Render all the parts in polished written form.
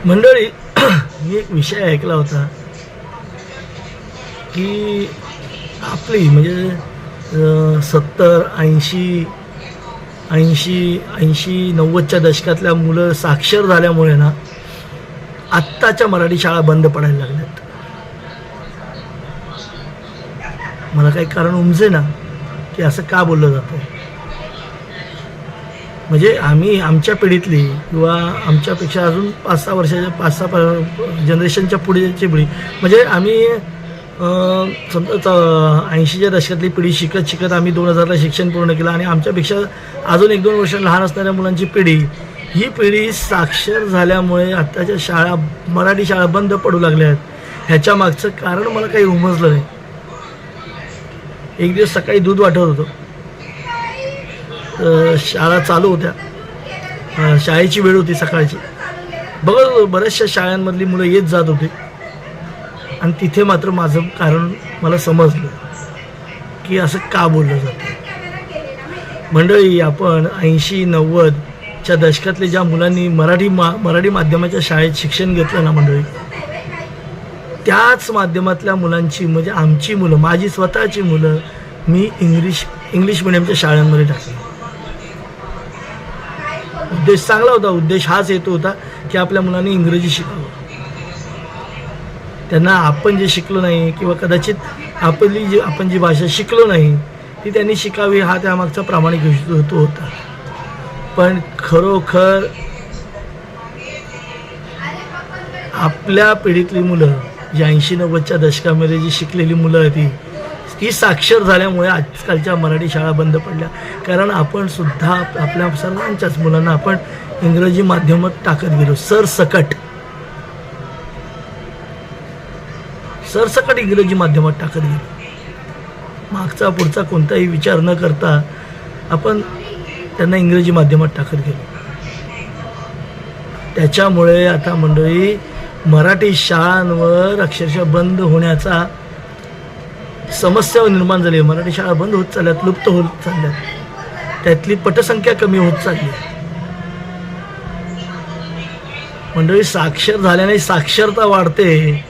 मंडळी, मी एक विषय ऐकला होता की आपली म्हणजे 70, 80, 90च्या दशकातल्या मुलं साक्षर झाल्यामुळे ना आत्ताच्या मराठी शाळा बंद पडायला लागल्यात. मला काही कारण उमजे ना की असं का बोललं जातं. म्हणजे आमच्या पिढीतली किंवा आमच्यापेक्षा अजून 5-6 वर्षाच्या 5-6 जनरेशनच्या पुढेची पिढी, म्हणजे आम्ही समजा 80च्या दशकातली पिढी शिकत आम्ही 2000ला शिक्षण पूर्ण केलं आणि आमच्यापेक्षा अजून 1-2 वर्ष लहान असणाऱ्या मुलांची पिढी, ही पिढी साक्षर झाल्यामुळे आत्ताच्या शाळा, मराठी शाळा बंद पडू लागल्या आहेत. ह्याच्या मागचं कारण मला काही उमजलं नाही. एक दिवस सकाळी दूध वाटत होतं, शाळा चालू होत्या, शाळेची वेळ होती सकाळची. बऱ्याचशा शाळांमधली मुलं येत जात होती आणि तिथे मात्र माझं कारण मला समजलं की असं का बोललं जातं. मंडळी, आपण 80-90च्या दशकातले ज्या मुलांनी मराठी माध्यमाच्या शाळेत शिक्षण घेतलं ना मंडळी, त्याच माध्यमातल्या मुलांची, म्हणजे आमची मुलं, माझी स्वतःची मुलं मी इंग्लिश मिडियमच्या शाळांमध्ये टाकली. उद्देश चांगला होता. उद्देश हाच येतो होता की आपल्या मुलांनी इंग्रजी शिकावं. त्यांना आपण जे शिकलो नाही किंवा कदाचित आपण जी भाषा शिकलो नाही ती त्यांनी शिकावी, हा त्यामागचा प्रामाणिक हेतू होता. पण खरोखर आपल्या पिढीतली मुलं, जी 80-90च्या दशकामध्ये जी शिकलेली मुलं होती, ती साक्षर झाल्यामुळे आजकालच्या मराठी शाळा बंद पडल्या. कारण आपण सुद्धा आपल्या सर्वांच्याच मुलांना आपण इंग्रजी माध्यमात टाकत गेलो. सरसकट इंग्रजी माध्यमात टाकत गेलो. मागचा पुढचा कोणताही विचार न करता आपण त्यांना इंग्रजी माध्यमात टाकत गेलो. त्याच्यामुळे आता मंडळी मराठी शाळांवर अक्षरशः बंद होण्याचा समस्या निर्माण झाली. मराठी शाळा बंद होत चालल्यात, लुप्त होत चालल्यात, त्यातली पटसंख्या कमी होत चालली. मंडळी, साक्षर झाल्याने साक्षरता वाढते.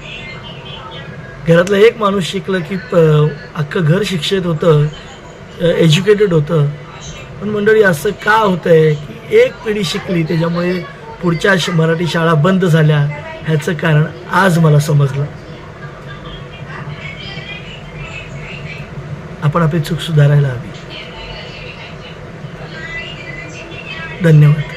घरातला एक माणूस शिकलं की अख्खं घर शिक्षित होतं, एज्युकेटेड होतं. पण मंडळी, असं का होतंय की एक पिढी शिकली त्याच्यामुळे पुढच्या मराठी शाळा बंद झाल्या? ह्याचं कारण आज मला समजलं. आपण आपली चूक सुधारायला हवी. धन्यवाद.